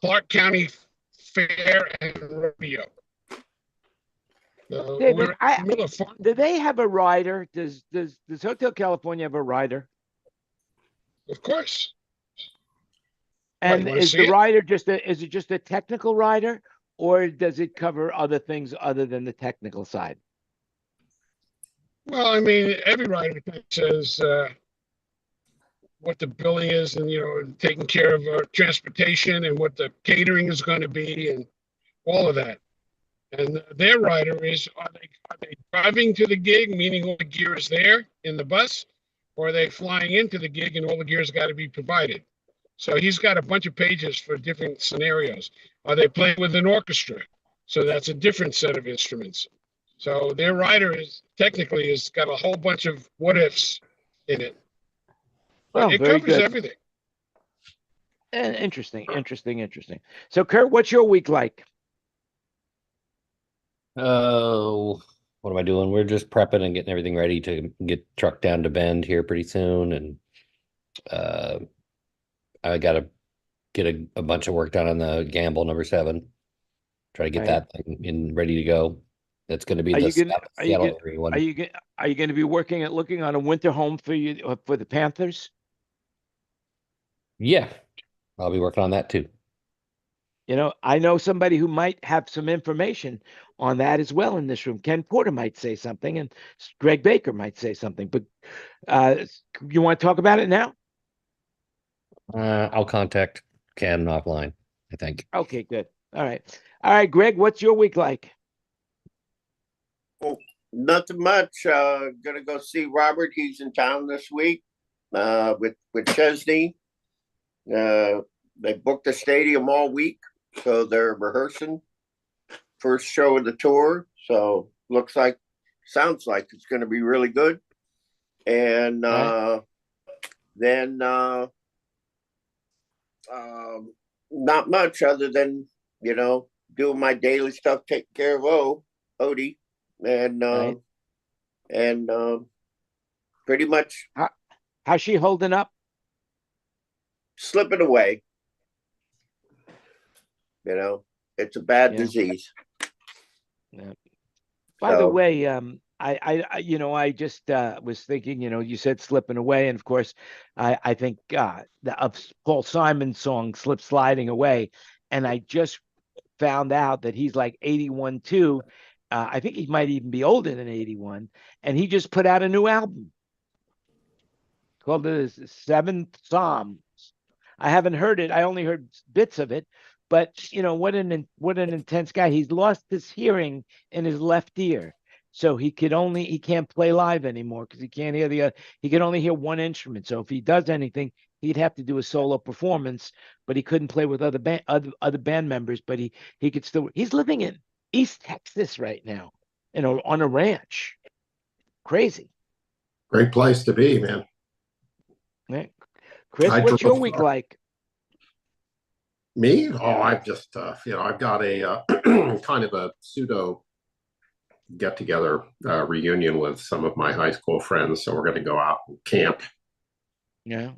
Clark County Fair and Rodeo. David, do they have a rider? Does Hotel California have a rider? Of course. And is the rider is it just a technical rider, or does it cover other things other than the technical side? Well, I mean, every rider says what the billing is, and taking care of transportation and what the catering is going to be, and all of that. And their rider is, are they driving to the gig, meaning all the gear is there in the bus, or are they flying into the gig and all the gear's got to be provided? So he's got a bunch of pages for different scenarios. Are they playing with an orchestra? So that's a different set of instruments. So their rider is technically has got a whole bunch of what ifs in it. Well, It very covers good. everything. Interesting. So, Kurt, what's your week like? Oh, what am I doing? We're just prepping and getting everything ready to get trucked down to Bend here pretty soon. And I got to get a bunch of work done on the Gamble number 7. Try to get that thing in ready to go. That's going to be the Seattle area one. Are you going to be looking on a winter home for you for the Panthers? Yeah, I'll be working on that too. You know, I know somebody who might have some information on that as well in this room. Ken Porter might say something, and Greg Baker might say something. But you want to talk about it now? I'll contact Ken offline, I think. Okay, good. All right, Greg, what's your week like? Well, nothing much. Gonna go see Robert. He's in town this week with Chesney. They booked the stadium all week, so they're rehearsing. First show of the tour, so sounds like it's going to be really good. And then not much other than doing my daily stuff, taking care of Odie, and pretty much. How's she holding up? Slipping away. It's a bad disease. Yeah. By the way, I just was thinking, you said slipping away, and of course, I think of Paul Simon's song "Slip Sliding Away," and I just found out that he's like 81 too. I think he might even be older than 81, and he just put out a new album called the Seventh Psalm. I haven't heard it. I only heard bits of it, but what an intense guy. He's lost his hearing in his left ear, so he can't play live anymore because he can't hear he can only hear one instrument. So if he does anything, he'd have to do a solo performance, but he couldn't play with other band members. But he could still. He's living in East Texas right now, on a ranch. Crazy. Great place to be, man. Right. Chris, what's your week like? Me? Oh, I've just, I've got a kind of a pseudo get-together reunion with some of my high school friends. So we're going to go out and camp. Yeah.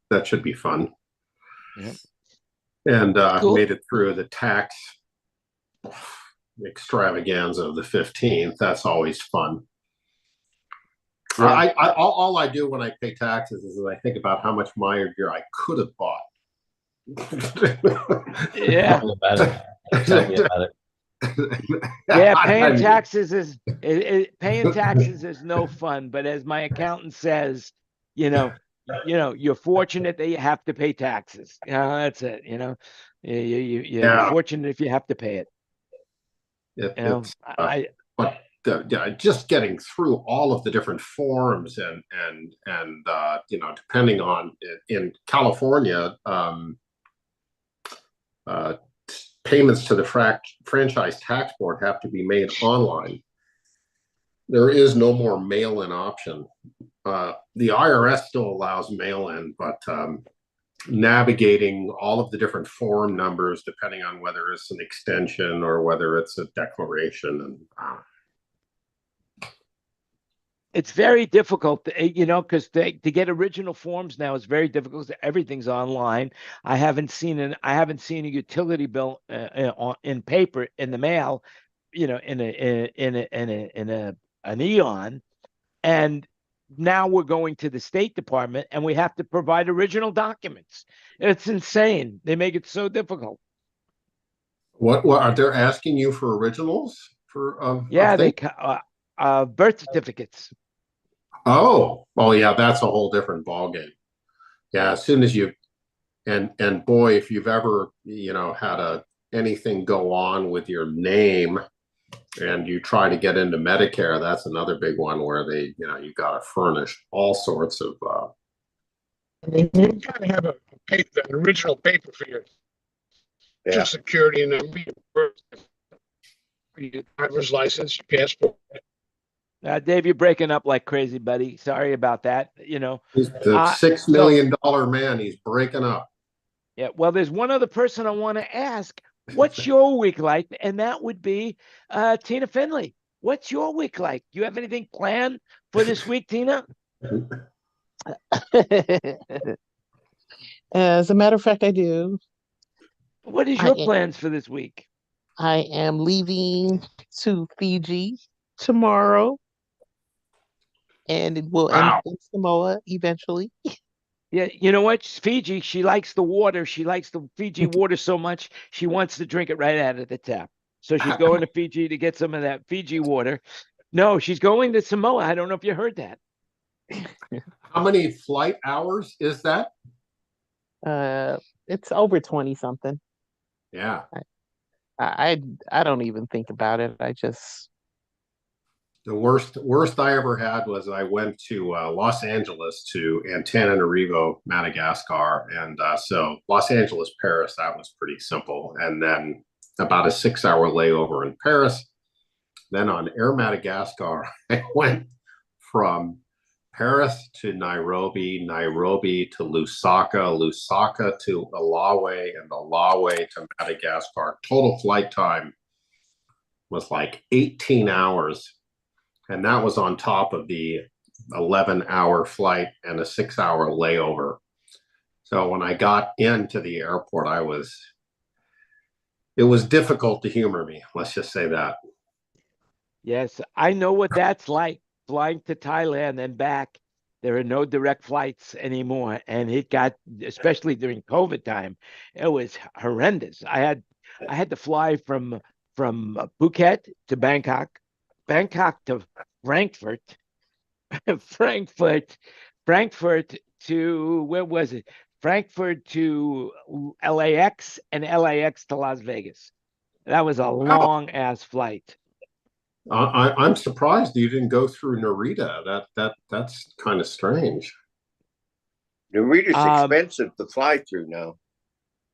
That should be fun. Yeah. And made it through the tax extravaganza of the 15th. That's always fun. Yeah. All I do when I pay taxes is I think about how much Meyer gear I could have bought. Yeah. Tell me about it. Yeah, paying taxes is no fun. But as my accountant says, you're fortunate that you have to pay taxes. That's it. You're fortunate if you have to pay it. Just getting through all of the different forms and depending on in California, payments to the franchise tax board have to be made online. There is no more mail-in option. The IRS still allows mail-in, but navigating all of the different form numbers, depending on whether it's an extension or whether it's a declaration, and it's very difficult, because to get original forms now is very difficult. Everything's online. I haven't seen a utility bill in paper in the mail, in an eon. And now we're going to the State Department and we have to provide original documents. It's insane. They make it so difficult. What are they asking you for originals for? Birth certificates. Oh, yeah, that's a whole different ballgame. Yeah, as soon as you, and boy, if you've ever, had anything go on with your name, and you try to get into Medicare, that's another big one where they, you got to furnish all sorts of. I mean, you gotta have a paper, an original paper for your Social Security and your driver's license, your passport. Dave, you're breaking up like crazy, buddy. Sorry about that. The $6 million man, he's breaking up. Yeah. Well, there's one other person I want to ask. What's your week like? And that would be Tina Finley. What's your week like? You have anything planned for this week, Tina? As a matter of fact, I do. What is your plans for this week? I am leaving to Fiji tomorrow, and it will end in Samoa eventually. Yeah, you know what? Fiji, she likes the water. She likes the Fiji water so much, she wants to drink it right out of the tap. So she's going to Fiji to get some of that Fiji water. No, she's going to Samoa. I don't know if you heard that. How many flight hours is that? It's over 20 something. Yeah. I don't even think about it. The worst I ever had was I went to Los Angeles to Antananarivo, Madagascar, and so Los Angeles, Paris, that was pretty simple, and then about a 6-hour layover in Paris. Then on Air Madagascar, I went from Paris to Nairobi, Nairobi to Lusaka, Lusaka to Malawi, and Malawi to Madagascar. Total flight time was like 18 hours. And that was on top of the 11-hour flight and a 6-hour layover. So when I got into the airport, it was difficult to humor me. Let's just say that. Yes, I know what that's like. Flying to Thailand and back, there are no direct flights anymore, and it got, especially during COVID time, it was horrendous. I had to fly from Phuket to Bangkok, Bangkok to Frankfurt, Frankfurt to, where was it? Frankfurt to LAX, and LAX to Las Vegas. That was a long ass flight. I'm surprised you didn't go through Narita. That's kind of strange. Narita's expensive to fly through now.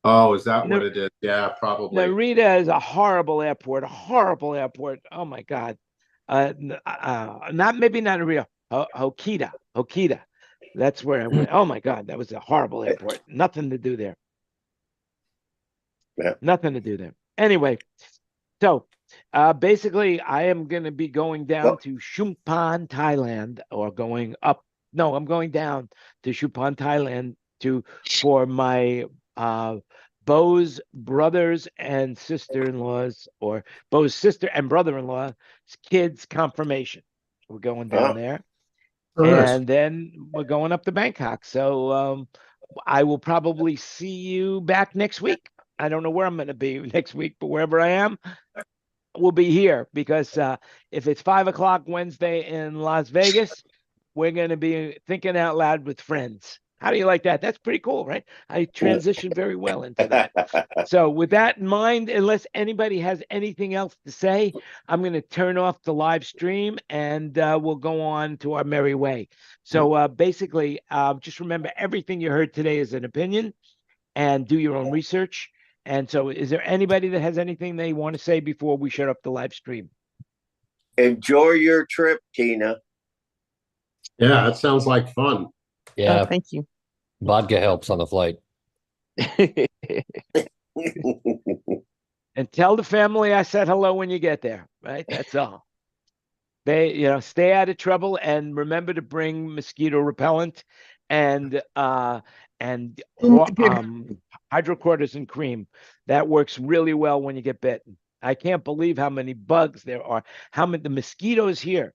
Oh, is that what it is? Yeah, probably. Narita is a horrible airport. Oh my God. Maybe not Narita. Hokita. That's where I went. Oh my God, that was a horrible airport. Nothing to do there. Yeah. Nothing to do there. Anyway, so basically, I am going to be going down to Chumphon, Thailand, or going up. No, I'm going down to Chumphon, Thailand for my Beau's brothers and sister-in-laws, or Beau's sister and brother-in-law's kids' confirmation. We're going down there. And then we're going up to Bangkok. So I will probably see you back next week. I don't know where I'm going to be next week, but wherever I am, we'll be here, because if it's 5:00 Wednesday in Las Vegas, we're going to be thinking out loud with friends. How do you like that? That's pretty cool, right? I transitioned very well into that. So with that in mind, unless anybody has anything else to say, I'm going to turn off the live stream, and we'll go on to our merry way. So basically, just remember, everything you heard today is an opinion, and do your own research. And so is there anybody that has anything they want to say before we shut up the live stream? Enjoy your trip, Tina. Yeah, that sounds like fun. Yeah. Thank you. Vodka helps on the flight. And tell the family I said hello when you get there, right? That's all. They, stay out of trouble, and remember to bring mosquito repellent and hydrocortisone cream. That works really well when you get bitten. I can't believe how many bugs there are. The mosquitoes here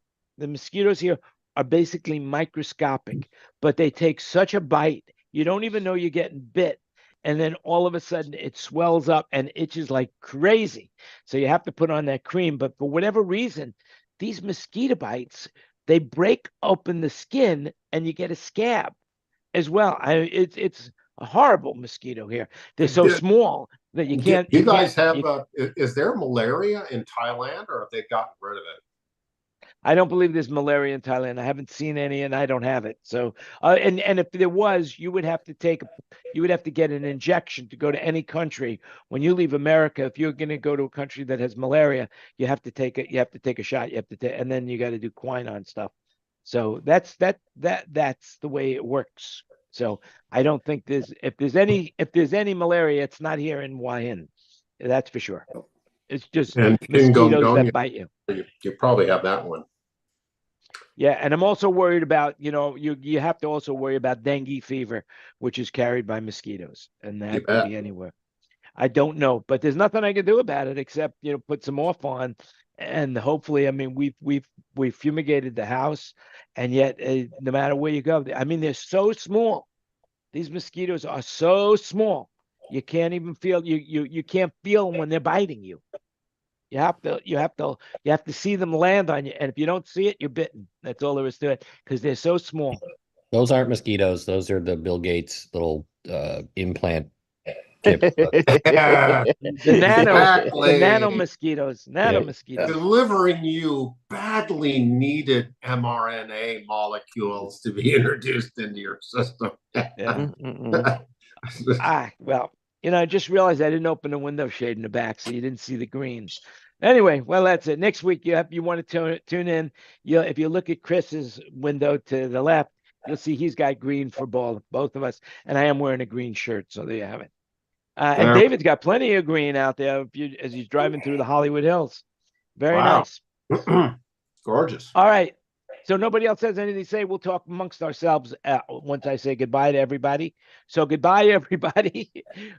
are basically microscopic, but they take such a bite. You don't even know you're getting bit. And then all of a sudden it swells up and itches like crazy. So you have to put on that cream. But for whatever reason, these mosquito bites, they break open the skin and you get a scab as well. It's a horrible mosquito here. They're so small. That you Do can't. you You guys can't. have, is there malaria in Thailand or have they gotten rid of it? I don't believe there's malaria in Thailand. I haven't seen any, and I don't have it. So, and if there was, you would have to get an injection to go to any country. When you leave America, if you're going to go to a country that has malaria, you have to take a shot. You have to take, and then you got to do quinine stuff. So that's the way it works. So I don't think if there's any malaria, it's not here in Hua Hin. That's for sure. It's just And mosquitoes that bite you. You probably have that one. Yeah, and I'm also worried about, you have to also worry about dengue fever, which is carried by mosquitoes, and that could be anywhere. I don't know, but there's nothing I can do about it except, put some off on, and hopefully, I mean, we've fumigated the house, and yet no matter where you go, I mean, they're so small. These mosquitoes are so small. You can't even feel you can't feel them when they're biting you. You have to see them land on you, and if you don't see it, you're bitten. That's all there is to it, because they're so small. Those aren't mosquitoes. Those are the Bill Gates little implant tip. The nano mosquitoes, delivering you badly needed mRNA molecules to be introduced into your system. Well, I just realized I didn't open the window shade in the back, so you didn't see the greens. Anyway, well, that's it. Next week, you want to tune in. If you look at Chris's window to the left, you'll see he's got green for both of us, and I am wearing a green shirt, so there you have it. And David's got plenty of green out there as he's driving through the Hollywood Hills. Very nice. Gorgeous. All right. So nobody else has anything to say. We'll talk amongst ourselves once I say goodbye to everybody. So goodbye, everybody.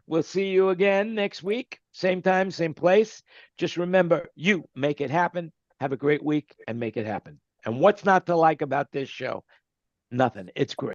We'll see you again next week. Same time, same place. Just remember, you make it happen. Have a great week and make it happen. And what's not to like about this show? Nothing. It's great.